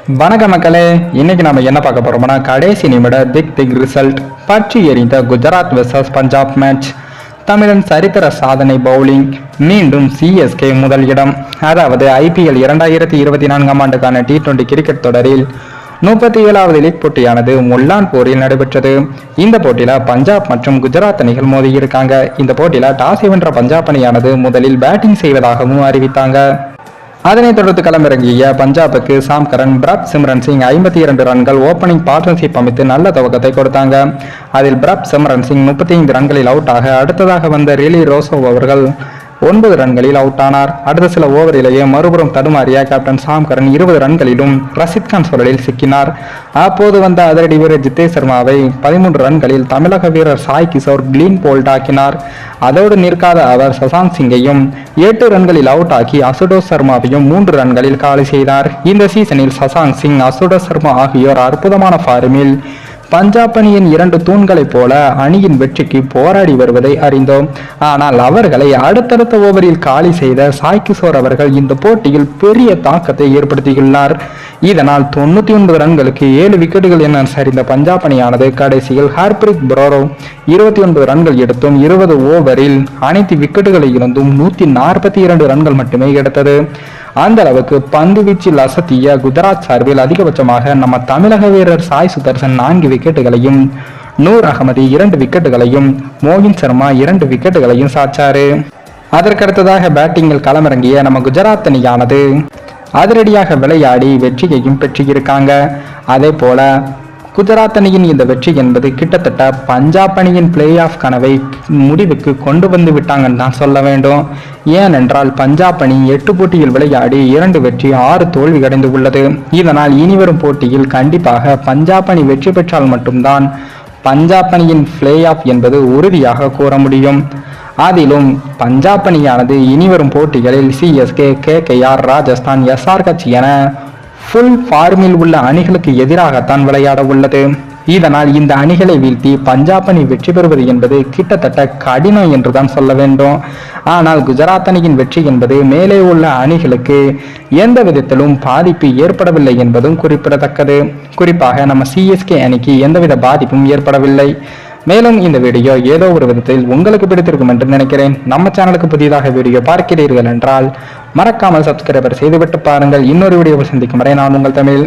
வணக்க மக்களே, இன்னைக்கு நம்ம என்ன பார்க்க போறோம்னா கடைசி நிமிட பிக் ரிசல்ட் பற்றி எறிந்த குஜராத் வெர்சஸ் பஞ்சாப் மேட்ச். தமிழன் சரித்திர சாதனை பவுலிங், மீண்டும் சிஎஸ்கே முதல் இடம். அதாவது IPL 2024 ஆண்டுக்கான T20 கிரிக்கெட் தொடரில் 37வது லீக் போட்டியானது முல்லான்பூரில் நடைபெற்றது. இந்த போட்டியில பஞ்சாப் மற்றும் குஜராத் அணிகள் மோதி இருக்காங்க. இந்த போட்டியில டாஸ் வென்ற பஞ்சாப் அணியானது முதலில் பேட்டிங் செய்வதாகவும் அறிவித்தாங்க. அதனைத் தொடர்ந்து களமிறங்கிய பஞ்சாபுக்கு சாம் கரன், பிரப் சிம்ரன் சிங் 52 ரன்கள் ஓப்பனிங் பார்ட்னர்ஷிப் அமைத்து நல்ல துவக்கத்தை கொடுத்தாங்க. அதில் பிரப் சிம்ரன் சிங் 35 ரன்களில் அவுட் ஆக, அடுத்ததாக வந்த ரிலி ரோசோ அவர்கள் 9 ரன்களில் அவுட் ஆனார். அடுத்த சில ஓவரிலேயே மறுபுறம் தடுமாறிய கேப்டன் சாம் கரன் 20 ரன்களிலும் ரஷித் கான் சுழலில் சிக்கினார். அப்போது வந்த அதிரடி வீரர் ஜிதேஷ் சர்மாவை 13 ரன்களில் தமிழக வீரர் சாய் கிஷோர் கிளீன் போல்ட் ஆக்கினார். அதோடு நிற்காத அவர் சசாந்த் சிங்கையும் 8 ரன்களில் அவுட் ஆக்கி அசுடோஷ் சர்மாவையும் 3 ரன்களில் காலி செய்தார். இந்த சீசனில் சசாந்த் சிங், அசுடோஷ் சர்மா ஆகியோர் அற்புதமான ஃபார்மில் பஞ்சாப் அணியின் 2 தூண்களைப் போல அணியின் வெற்றிக்கு போராடி வருவதை அறிந்தோம். ஆனால் அவர்களை அடுத்தடுத்த ஓவரில் காலி செய்த சாய் கிஷோர் அவர்கள் இந்த போட்டியில் பெரிய தாக்கத்தை ஏற்படுத்தியுள்ளார். இதனால் 99 ரன்களுக்கு 7 விக்கெட்டுகள் என சரிந்த பஞ்சாப் அணியானது கடைசியில் ஹர்ப்ரீத் ப்ரோரோ 29 ரன்கள் எடுத்தும் 20 ஓவரில் அனைத்து விக்கெட்டுகளை இருந்தும் 142 ரன்கள் மட்டுமே எடுத்தது. அந்த அளவுக்கு பந்து வீச்சில் அசத்திய குஜராத் சார்பில் அதிகபட்சமாக நம்ம தமிழக வீரர் சாய் சுதர்சன் 4 விக்கெட்டுகளையும், நூர் அகமதி 2 விக்கெட்டுகளையும், மோகின் சர்மா 2 விக்கெட்டுகளையும் சாச்சாரு. அதற்கடுத்ததாக பேட்டிங்கில் களமிறங்கிய நம்ம குஜராத் அணியானது அதிரடியாக விளையாடி வெற்றியையும் பெற்றிருக்காங்க. அதே போல குஜராத் அணியின் இந்த வெற்றி என்பது கிட்டத்தட்ட பஞ்சாப் அணியின் பிளே ஆஃப் கனவை முடிவுக்கு கொண்டு வந்து விட்டாங்கன்னு தான் சொல்ல வேண்டும். ஏனென்றால் பஞ்சாப் அணி 8 போட்டியில் விளையாடி 2 வெற்றி 6 தோல்வி அடைந்து உள்ளது. இதனால் இனிவரும் போட்டியில் கண்டிப்பாக பஞ்சாப் அணி வெற்றி பெற்றால் மட்டும்தான் பஞ்சாப் அணியின் பிளே ஆஃப் என்பது உறுதியாக கூற முடியும். அதிலும் பஞ்சாப் அணியானது இனிவரும் போட்டிகளில் CSK, KKR, ராஜஸ்தான், SRH என ஃபுல் ஃபார்மில் உள்ள அணிகளுக்கு எதிராகத்தான் விளையாட உள்ளது. இதனால் இந்த அணிகளை வீழ்த்தி பஞ்சாப் அணி வெற்றி பெறுவது என்பது கிட்டத்தட்ட கடினம் என்றுதான் சொல்ல வேண்டும். ஆனால் குஜராத் அணியின் வெற்றி என்பது மேலே உள்ள அணிகளுக்கு எந்த விதத்திலும் பாதிப்பு ஏற்படவில்லை என்பதும் குறிப்பிடத்தக்கது. குறிப்பாக நம்ம CSK அணிக்கு எந்தவித பாதிப்பும் ஏற்படவில்லை. மேலும் இந்த வீடியோ ஏதோ ஒரு விதத்தில் உங்களுக்கு பிடித்திருக்கும் என்று நினைக்கிறேன். நம்ம சேனலுக்கு புதிதாக வீடியோ பார்க்கிறீர்கள் என்றால் மறக்காமல் சப்ஸ்கிரைபர் செய்துவிட்டு பாருங்கள். இன்னொரு வீடியோவை சந்திக்கும் வரை நான் உங்கள் தமிழ்.